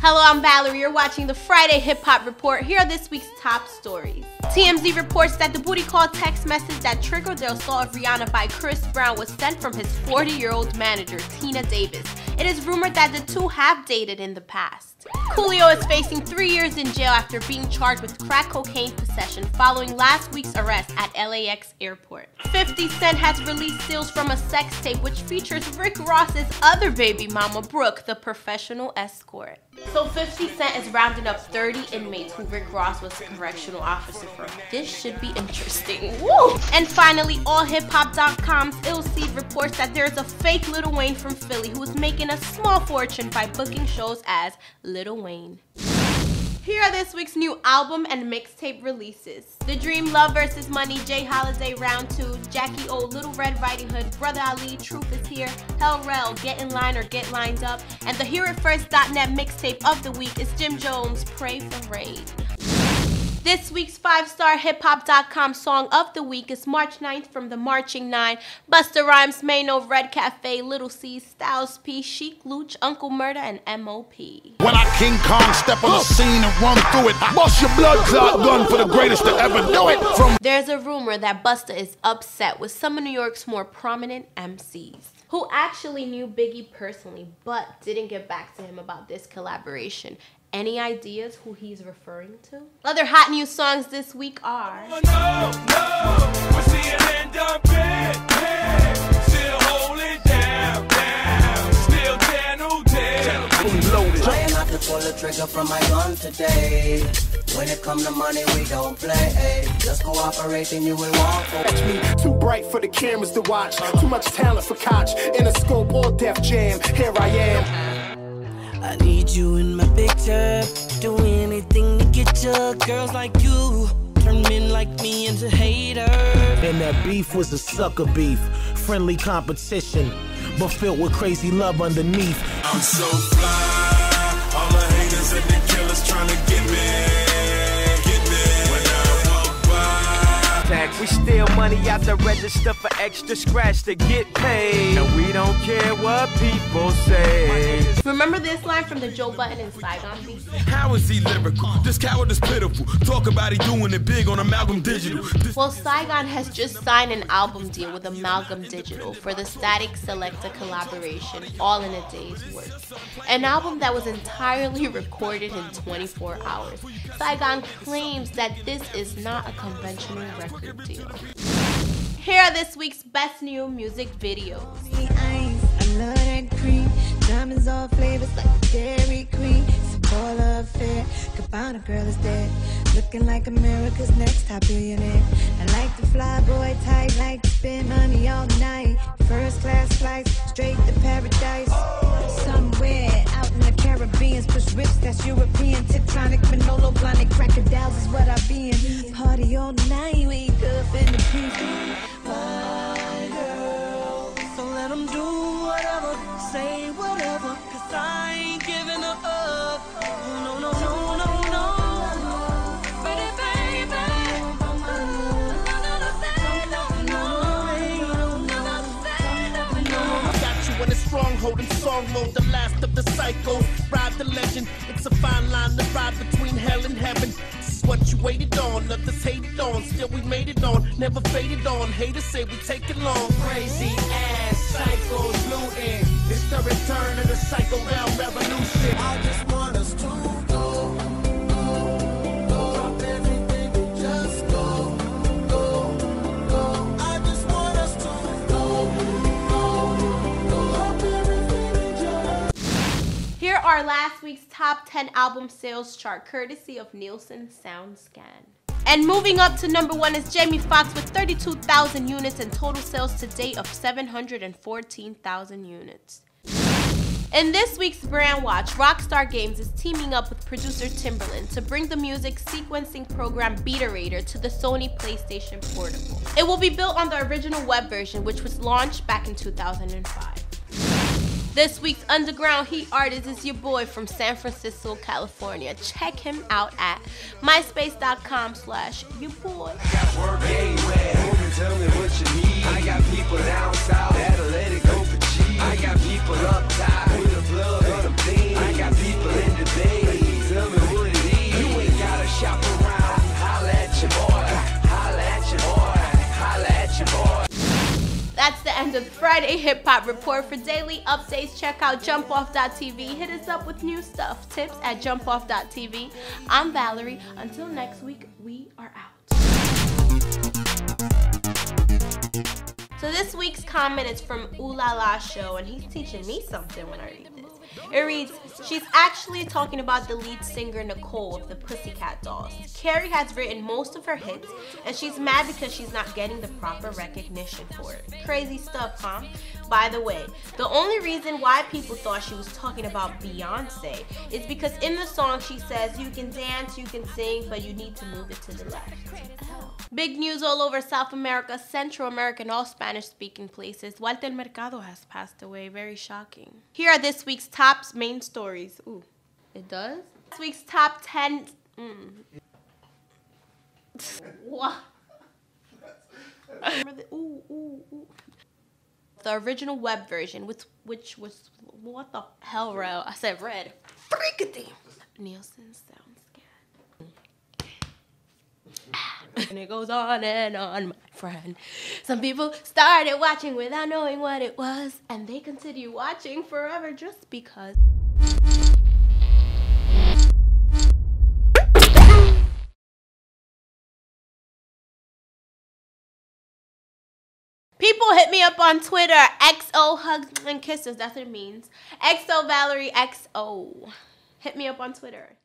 Hello, I'm Valerie. You're watching the Friday Hip Hop Report. Here are this week's top stories. TMZ reports that the booty call text message that triggered the assault of Rihanna by Chris Brown was sent from his 40-year-old manager, Tina Davis. It is rumored that the two have dated in the past. Coolio is facing 3 years in jail after being charged with crack cocaine possession following last week's arrest at LAX Airport. 50 Cent has released stills from a sex tape which features Rick Ross's other baby mama, Brooke, the professional escort. So 50 Cent is rounding up 30 inmates who Rick Ross was a correctional officer for. This should be interesting. Woo! And finally, allhiphop.com's illseed reports that there's a fake Lil Wayne from Philly who is making a small fortune by booking shows as Lil Wayne. Here are this week's new album and mixtape releases. The Dream Love vs. Money, Jay Holiday Round 2, Jackie O, Little Red Riding Hood, Brother Ali, Truth is Here, Hell Rel, Get in Line or Get Lined Up, and the HearItFirst.net mixtape of the week is Jim Jones' Pray for Rain. This week's 5-star hiphop.com song of the week is March 9th from the Marching Nine, Busta Rhymes, Mano, Red Cafe, Little C, Styles P, Chic Luch, Uncle Murder, and M.O.P. When I King Kong step on the scene and run through it, bust your blood clot gun for the greatest to ever do it. There's a rumor that Busta is upset with some of New York's more prominent MCs who actually knew Biggie personally but didn't get back to him about this collaboration. Any ideas who he's referring to? Other hot new songs this week are Trying not to pull the trigger from my gun today. When it come to money, we don't play. Just cooperate and you will walk. Catch me too bright for the cameras to watch. Too much talent for Koch. In a scope or Def Jam. Here I am. I need you in my picture. Do anything to get you. Girls like you turn men like me into haters. And that beef was a sucker beef. Friendly competition, but filled with crazy love underneath. I'm so fly. All the haters and the killers trying to get me. When I walk by. We steal money out the register for extra scratch to get paid. And we don't care what people say. Remember this line from the Joe Budden and Saigon beat? How is he lyrical? This coward is pitiful. Talk about he doing it big on Amalgam Digital. Well, Saigon has just signed an album deal with Amalgam Digital for the Static Selecta collaboration, all in a day's work. An album that was entirely recorded in 24 hours. Saigon claims that this is not a conventional record deal. Here are this week's best new music videos. I love that cream. Diamonds all flavors like Dairy Queen. Spoiler affair. Cabana girl is dead. Looking like America's next top billionaire. I like the fly boy type. Like to spend money all night. First class flights straight to paradise. Somewhere out in the Caribbean. Push whips, that's European. Tectonic, Manolo, blondie, crocodiles is what I be in. Party all night. Wake up in the pink. My girl. So let them do whatever. Say whatever, cause I ain't giving up. No, no, no, no, no. Pretty baby. Got you in a stronghold in song mode, the last of the cycles. Ride the legend, it's a fine line to ride between hell and heaven. This is what you waited on, others hated on. Still we made it on, never faded on. Haters say we take it long. Crazy ass cycles looting. It's the return of the Psycho Bell Revolution. I just want us to go. Drop everything and just go. I just want us to go. Drop everything and just. Here are last week's top 10 album sales chart, courtesy of Nielsen SoundScan. And moving up to number 1 is Jamie Foxx with 32,000 units and total sales to date of 714,000 units. In this week's Brand Watch, Rockstar Games is teaming up with producer Timberland to bring the music sequencing program Beta Raider to the Sony PlayStation Portable. It will be built on the original web version, which was launched back in 2005. This week's underground heat artist is your boy from San Francisco, California. Check him out at myspace.com/yourboy. Tell me what you need. I got people down south that'll let it go for cheap. I got people up top with a plug on a beam. I got people in the day Hip Hop Report. For daily updates, check out jumpoff.tv. Hit us up with new stuff, tips at jumpoff.tv. I'm Valerie. Until next week, we are out. So this week's comment is from Ooh La La Show, and he's teaching me something when I read this. It reads, she's actually talking about the lead singer Nicole of the Pussycat Dolls. Carrie has written most of her hits, and she's mad because she's not getting the proper recognition for it. Crazy stuff, huh? By the way, the only reason why people thought she was talking about Beyonce is because in the song she says, you can dance, you can sing, but you need to move it to the left. Oh. Big news all over South America, Central America, and all Spanish-speaking places. Walter Mercado has passed away. Very shocking. Here are this week's top main stories. Ooh, it does? This week's top 10... What? The original web version, which was... What the hell, Rel? I said red. Freaking Nielsen SoundScan. And it goes on, my friend. Some people started watching without knowing what it was, and they continue watching forever just because. People hit me up on Twitter, XO hugs and kisses, that's what it means. XO Valerie XO. Hit me up on Twitter.